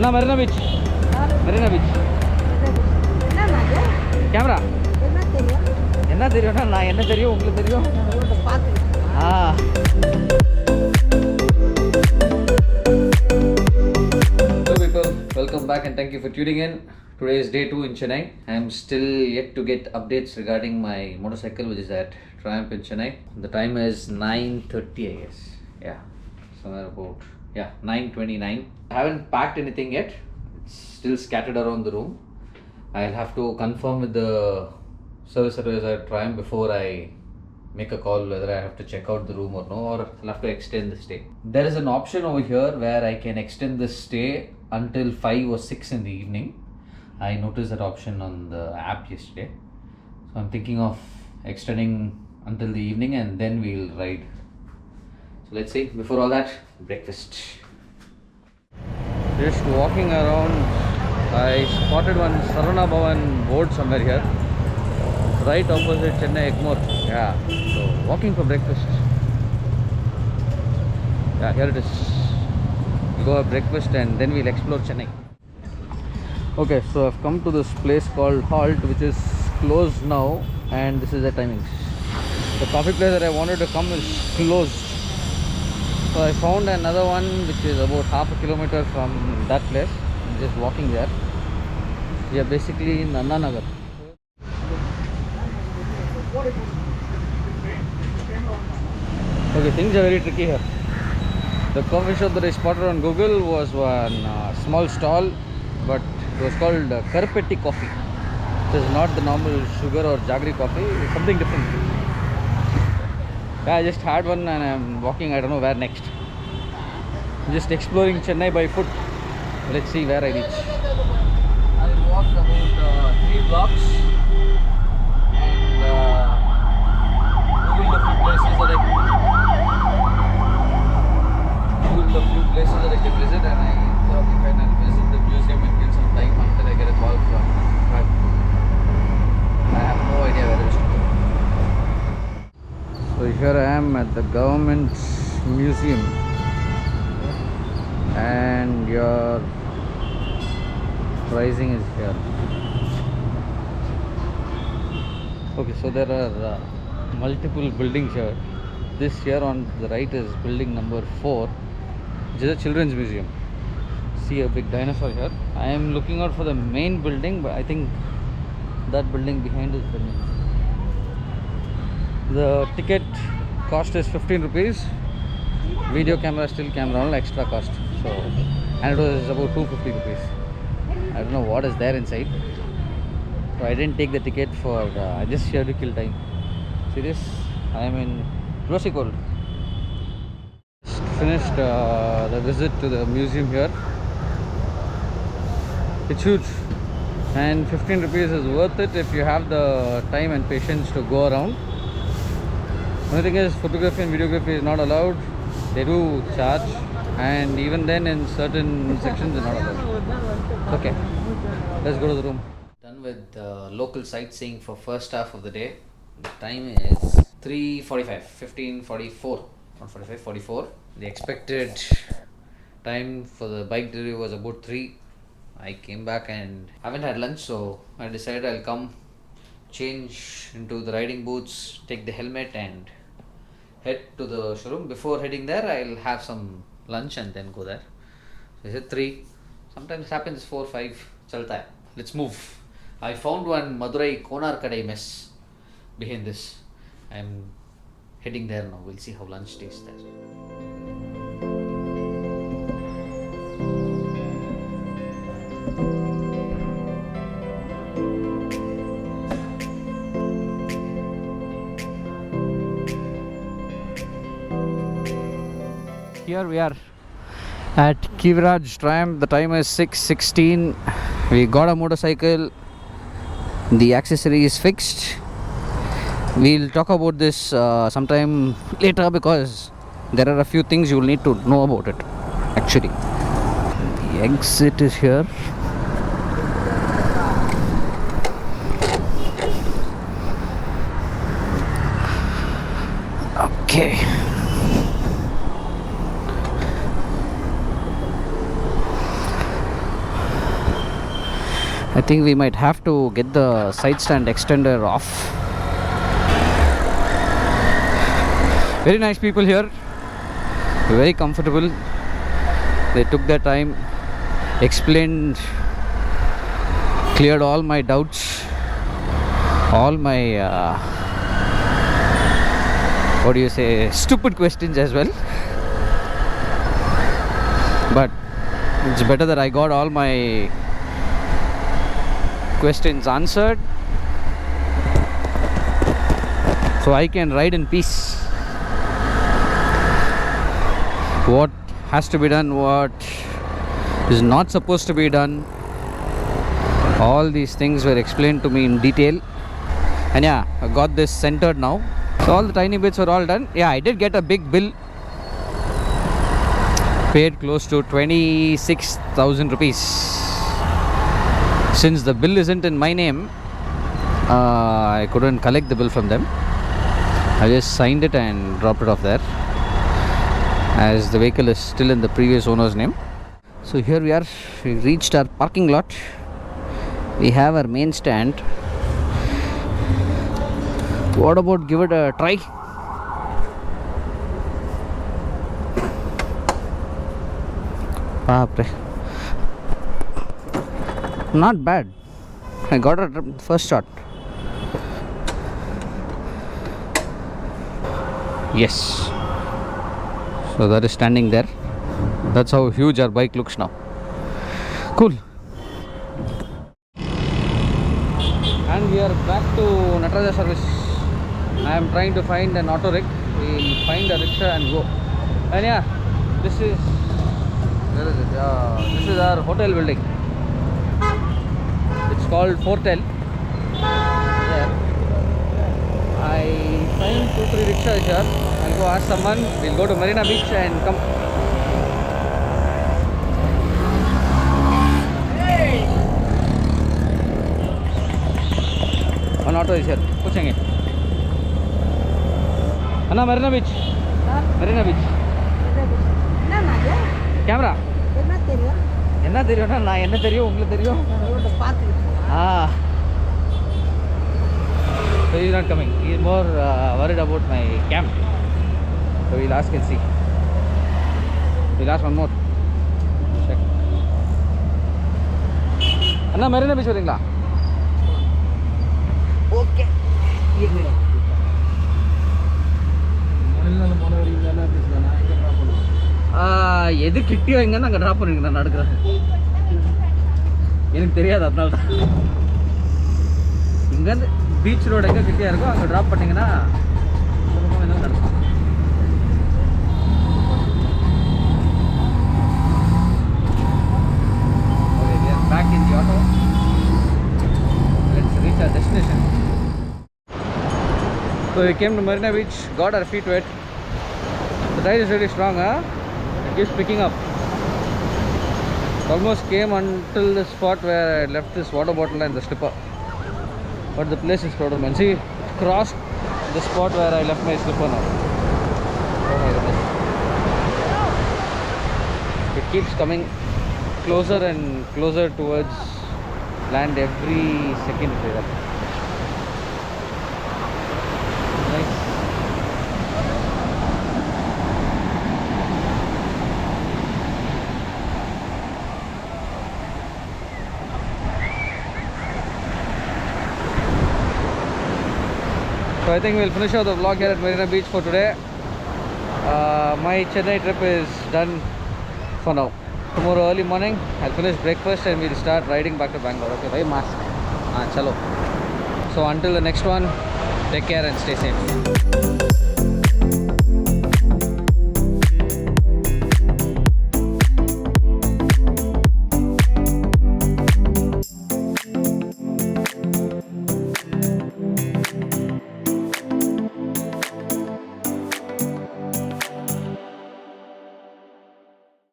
Anna, Marina Beach. Marina Beach. Camera. என்ன தெரியும்னா நான் என்ன தெரியும் உங்களுக்கு தெரியும் Hello people, welcome back and thank you for tuning in. Today is day 2 in Chennai. I am still yet to get updates regarding my motorcycle which is at Triumph in Chennai. The time is 9:30 I guess. Yeah, somewhere about 9:29. I haven't packed anything yet. It's still scattered around the room. I'll have to confirm with the service advisor at Triumph before I make a call whether I have to check out the room or no, or I'll have to extend the stay. There is an option over here where I can extend the stay until 5 or 6 in the evening. I noticed that option on the app yesterday. So I'm thinking of extending until the evening and then we'll ride. So let's see. Before all that, breakfast. Just walking around, I spotted one Sarvana Bhavan board somewhere here. Right opposite Chennai Egmore. Yeah, so walking for breakfast. Yeah, here it is. We'll go have breakfast and then we'll explore Chennai. Okay, so I've come to this place called Halt, which is closed now, and this is the timings. The coffee place that I wanted to come is closed. So I found another one which is about half a kilometer from that place. I'm just walking there. We are basically in Anna Nagar. Okay, things are very tricky here. The coffee shop that I spotted on Google was one small stall, but it was called Karpetti coffee. It is not the normal sugar or jaggery coffee, it's something different. Yeah, I just had one and I'm walking, I don't know where next. I'm just exploring Chennai by foot. Let's see where I reach. I'll walk about 3 blocks. Places that I can visit, and I thought if I can visit the museum and get some time until I get a call from Triumph. I have no idea where it is. So here I am at the government museum, and your pricing is here. Okay, so there are multiple buildings here. This here on the right is building number 4. Which is a children's museum. See a big dinosaur here. I am looking out for the main building, but I think that building behind is the main. The ticket cost is 15 rupees. Video camera, still camera, all extra cost. So, and it was about 250 rupees. I don't know what is there inside. So I didn't take the ticket for. I just here to kill time. See this? I am in Rosicold. Finished the visit to the museum here. It's huge, and 15 rupees is worth it if you have the time and patience to go around. Only thing is, photography and videography is not allowed. They do charge, and even then in certain sections they're not allowed. Okay, let's go to the room. Done with local sightseeing for first half of the day. The time is 3:45, 15:44, not 45, 44. The expected time for the bike delivery was about 3. I came back and haven't had lunch, so I decided I'll come change into the riding boots, take the helmet and head to the showroom. Before heading there, I'll have some lunch and then go there. So I said 3. Sometimes it happens 4, 5. Chalta hai. Let's move. I found one Madurai Konar Kadai mess behind this. I'm heading there now. We'll see how lunch tastes there. Here we are at Khivraj Triumph. The time is 6:16. We got a motorcycle. The accessory is fixed. We'll talk about this sometime later because there are a few things you will need to know about it actually. The exit is here. Okay. I think we might have to get the side stand extender off. Very nice people here, very comfortable. They took their time, explained, cleared all my doubts, all my what do you say, stupid questions as well. But it's better that I got all my questions answered, so I can ride in peace. What has to be done, what is not supposed to be done, all these things were explained to me in detail. And yeah, I got this centered now, so all the tiny bits were all done. Yeah, I did get a big bill, paid close to 26,000 rupees. Since the bill isn't in my name, I couldn't collect the bill from them. I just signed it and dropped it off there, as the vehicle is still in the previous owner's name. So here we are, we reached our parking lot. We have our main stand. What about give it a try? Not bad. I got it first shot. Yes. So that is standing there. That's how huge our bike looks now. Cool. And we are back to Nataraja service. I am trying to find an auto rig. We'll find a rickshaw and go. And yeah, this is, where is it? This is our hotel building. It's called Fortel. There. I find 2-3 rickshaws here. I'll go ask someone. We'll go to Marina Beach and come. Hey! One auto is here. Puchenge. Anna, Marina Beach. Marina Beach. Camera. என்ன தெரியும்னா நான் என்ன தெரியும் உங்களுக்கு தெரியும் so he's not coming. He's more worried about my cam, so we'll ask and see. We'll ask one more. Check. Anna Marina beach வரீங்களா? Okay எது கிட்டியோ எங்கன்னா அங்கே ட்ராப் பண்ணுவீங்க. நான் நடக்கிறேன், எனக்கு தெரியாது, அதனால தான். இங்கேருந்து பீச் ரோடு எங்கே கிட்டியா இருக்கோ அங்கே ட்ராப் பண்ணிங்கன்னா சுலபமாக என்ன நடக்கும். Okay, we are back in the auto. Let's reach our destination. So we came to Marina Beach, got our feet wet. The tide is really strong, huh? It keeps picking up. Almost came until the spot where I left this water bottle and the slipper, but the place is total man. See, crossed the spot where I left my slipper now. Oh my goodness. It keeps coming closer and closer towards land every second. Nice. So I think we'll finish out the vlog here at Marina Beach for today. My Chennai trip is done for now. Tomorrow early morning I'll finish breakfast and we'll start riding back to Bangalore. Okay, bye mask. Chalo. So until the next one, take care and stay safe.